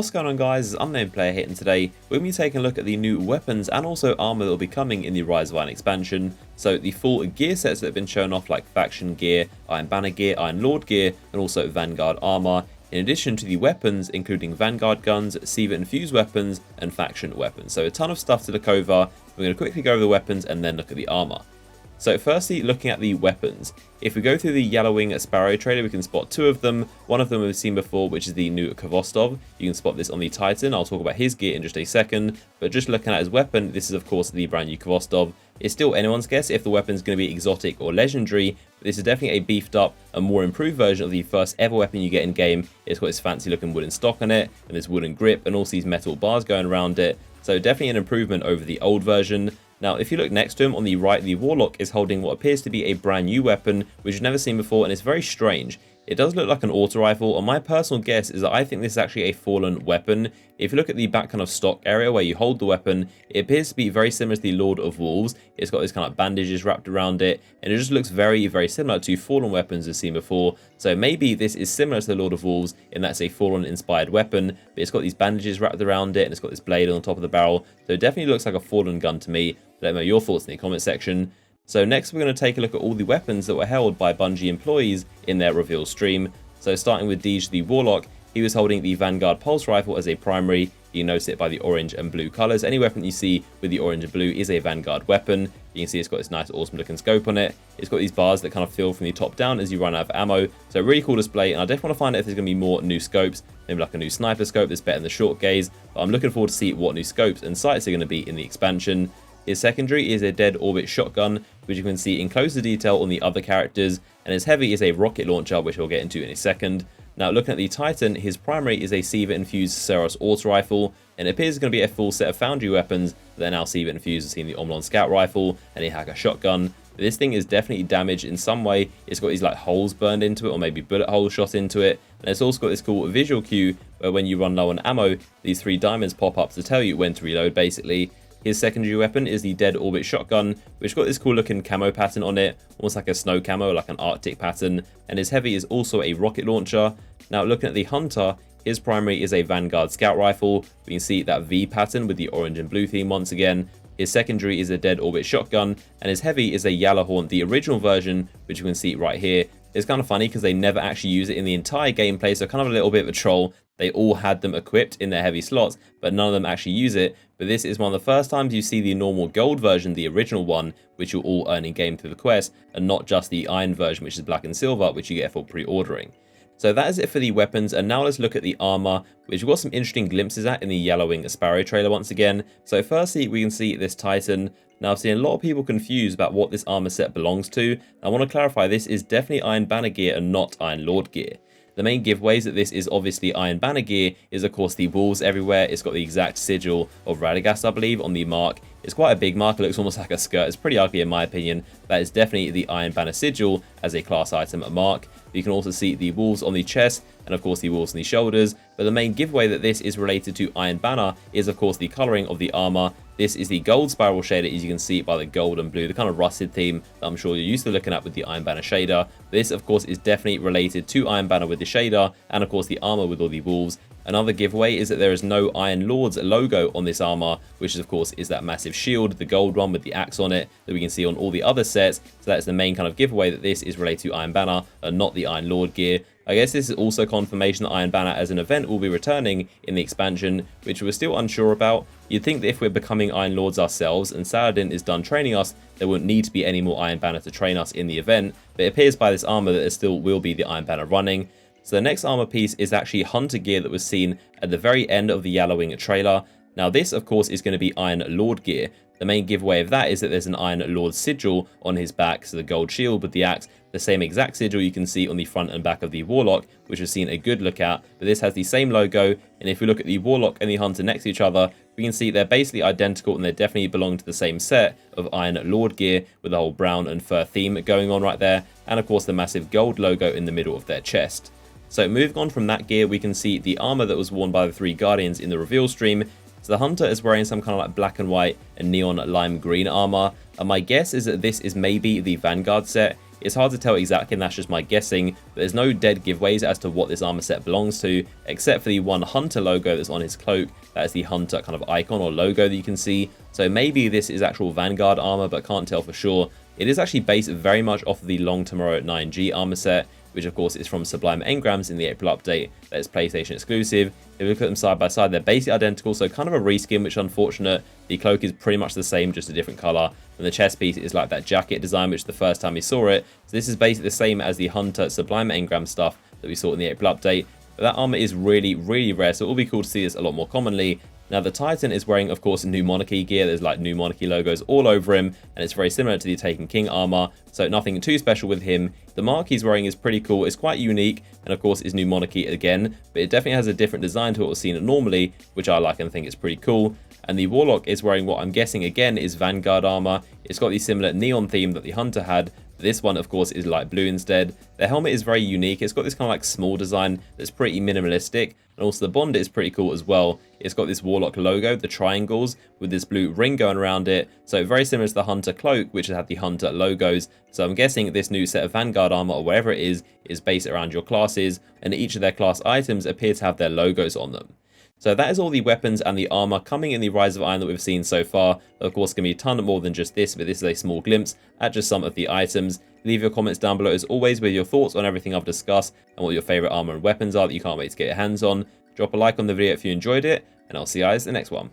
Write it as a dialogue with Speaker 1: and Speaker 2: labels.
Speaker 1: What's going on, guys? It's Unnamed Player here, and today we're going to be taking a look at the new weapons and also armor that will be coming in the Rise of Iron expansion. So the full gear sets that have been shown off, like Faction Gear, Iron Banner Gear, Iron Lord Gear, and also Vanguard armor, in addition to the weapons including Vanguard guns, Siva Infused weapons, and faction weapons. So a ton of stuff to look over. We're going to quickly go over the weapons and then look at the armor. So firstly, looking at the weapons, if we go through the Yellowwing Sparrow trailer, we can spot two of them. One of them we've seen before, which is the new Kvostov. You can spot this on the Titan. I'll talk about his gear in just a second. But just looking at his weapon, this is of course the brand new Kvostov. It's still anyone's guess if the weapon's going to be exotic or legendary, but this is definitely a beefed up and more improved version of the first ever weapon you get in game. It's got this fancy looking wooden stock on it, and this wooden grip, and also these metal bars going around it. So definitely an improvement over the old version. Now, if you look next to him on the right, the Warlock is holding what appears to be a brand new weapon, which you've never seen before, and it's very strange. It does look like an auto rifle, and my personal guess is that I think this is actually a fallen weapon. If you look at the back kind of stock area where you hold the weapon, it appears to be very similar to the Lord of Wolves. It's got this kind of bandages wrapped around it, and it just looks very, very similar to fallen weapons we've seen before. So maybe this is similar to the Lord of Wolves in that it's a fallen inspired weapon, but it's got these bandages wrapped around it, and it's got this blade on the top of the barrel. So it definitely looks like a fallen gun to me. Let me know your thoughts in the comment section. So next we're going to take a look at all the weapons that were held by Bungie employees in their reveal stream. So starting with Deej the Warlock, he was holding the Vanguard Pulse Rifle as a primary. You notice it by the orange and blue colors. Any weapon you see with the orange and blue is a Vanguard weapon. You can see it's got this nice awesome looking scope on it. It's got these bars that kind of fill from the top down as you run out of ammo. So really cool display, and I definitely want to find out if there's going to be more new scopes. Maybe like a new sniper scope that's better than the short gaze. But I'm looking forward to see what new scopes and sights are going to be in the expansion. His secondary is a dead orbit shotgun, which you can see in closer detail on the other characters, and his heavy is a rocket launcher, which we'll get into in a second. Now looking at the Titan, his primary is a Siva Infused Seros auto rifle, and it appears going to be a full set of foundry weapons. They're now Siva Infused. We've seen the Omlon Scout rifle and a Hacker shotgun. But this thing is definitely damaged in some way. It's got these like holes burned into it, or maybe bullet holes shot into it, and it's also got this cool visual cue where when you run low on ammo, these 3 diamonds pop up to tell you when to reload basically. His secondary weapon is the Dead Orbit Shotgun, which got this cool looking camo pattern on it, almost like a snow camo, like an Arctic pattern, and his heavy is also a rocket launcher. Now looking at the Hunter, his primary is a Vanguard Scout Rifle. We can see that V pattern with the orange and blue theme once again. His secondary is a Dead Orbit Shotgun, and his heavy is a Yalahorn, the original version, which you can see right here. It's kind of funny because they never actually use it in the entire gameplay, so kind of a little bit of a troll. They all had them equipped in their heavy slots, but none of them actually use it. But this is one of the first times you see the normal gold version, the original one, which you'll all earn in game through the quest, and not just the iron version, which is black and silver, which you get for pre-ordering. So that is it for the weapons, and now let's look at the armor, which we've got some interesting glimpses at in the Yellowwing Sparrow trailer once again. So firstly, we can see this Titan. Now I've seen a lot of people confused about what this armor set belongs to. I want to clarify, this is definitely Iron Banner gear and not Iron Lord gear. The main giveaways that this is obviously Iron Banner gear is of course the wolves everywhere. It's got the exact sigil of Radagast, I believe, on the mark. It's quite a big mark, it looks almost like a skirt. It's pretty ugly in my opinion. That is definitely the Iron Banner sigil as a class item mark. You can also see the wolves on the chest, and of course the wolves on the shoulders. But the main giveaway that this is related to Iron Banner is of course the colouring of the armor. This is the gold spiral shader, as you can see by the gold and blue, the kind of rusted theme that I'm sure you're used to looking at with the Iron Banner shader. This of course is definitely related to Iron Banner with the shader, and of course the armor with all the wolves. Another giveaway is that there is no Iron Lord's logo on this armor, which of course is that massive shield, the gold one with the axe on it, that we can see on all the other sets. So that's the main kind of giveaway that this is related to Iron Banner and not the Iron Lord gear. I guess this is also confirmation that Iron Banner as an event will be returning in the expansion, which we're still unsure about. You'd think that if we're becoming Iron Lords ourselves and Saladin is done training us, there wouldn't need to be any more Iron Banner to train us in the event, but it appears by this armor that there still will be the Iron Banner running. So the next armor piece is actually Hunter gear that was seen at the very end of the Yellowwing trailer. Now this of course is going to be Iron Lord gear. The main giveaway of that is that there's an Iron Lord sigil on his back, so the gold shield with the axe, the same exact sigil you can see on the front and back of the Warlock, which we've seen a good look at, but this has the same logo, and if we look at the Warlock and the Hunter next to each other, we can see they're basically identical, and they definitely belong to the same set of Iron Lord gear, with the whole brown and fur theme going on right there, and of course the massive gold logo in the middle of their chest. So moving on from that gear, we can see the armor that was worn by the 3 Guardians in the reveal stream. So the Hunter is wearing some kind of like black and white and neon lime green armor, and my guess is that this is maybe the Vanguard set. It's hard to tell exactly, and that's just my guessing, but there's no dead giveaways as to what this armor set belongs to, except for the one Hunter logo that's on his cloak. That is the Hunter kind of icon or logo that you can see. So maybe this is actual Vanguard armor, but can't tell for sure. It is actually based very much off of the Long Tomorrow 9G armor set, which of course is from Sublime Engrams in the April update that is PlayStation exclusive. If you look at them side by side, they're basically identical, so kind of a reskin, which is unfortunate. The cloak is pretty much the same, just a different color. And the chest piece is like that jacket design, which the first time we saw it. So this is basically the same as the Hunter Sublime Engram stuff that we saw in the April update. But that armor is really, really rare, so it will be cool to see this a lot more commonly. Now, the Titan is wearing, of course, New Monarchy gear. There's like New Monarchy logos all over him, and it's very similar to the Taken King armor, so nothing too special with him. The mark he's wearing is pretty cool. It's quite unique, and of course, is New Monarchy again, but it definitely has a different design to what we've seen normally, which I like and think is pretty cool. And the Warlock is wearing what I'm guessing again is Vanguard armor. It's got the similar neon theme that the Hunter had. This one, of course, is light blue instead. The helmet is very unique. It's got this kind of like small design that's pretty minimalistic. And also the bond is pretty cool as well. It's got this Warlock logo, the triangles, with this blue ring going around it. So very similar to the Hunter cloak, which had the Hunter logos. So I'm guessing this new set of Vanguard armor, or whatever it is based around your classes. And each of their class items appear to have their logos on them. So that is all the weapons and the armor coming in the Rise of Iron that we've seen so far. Of course, going to be a ton more than just this, but this is a small glimpse at just some of the items. Leave your comments down below as always with your thoughts on everything I've discussed and what your favorite armor and weapons are that you can't wait to get your hands on. Drop a like on the video if you enjoyed it, and I'll see you guys in the next one.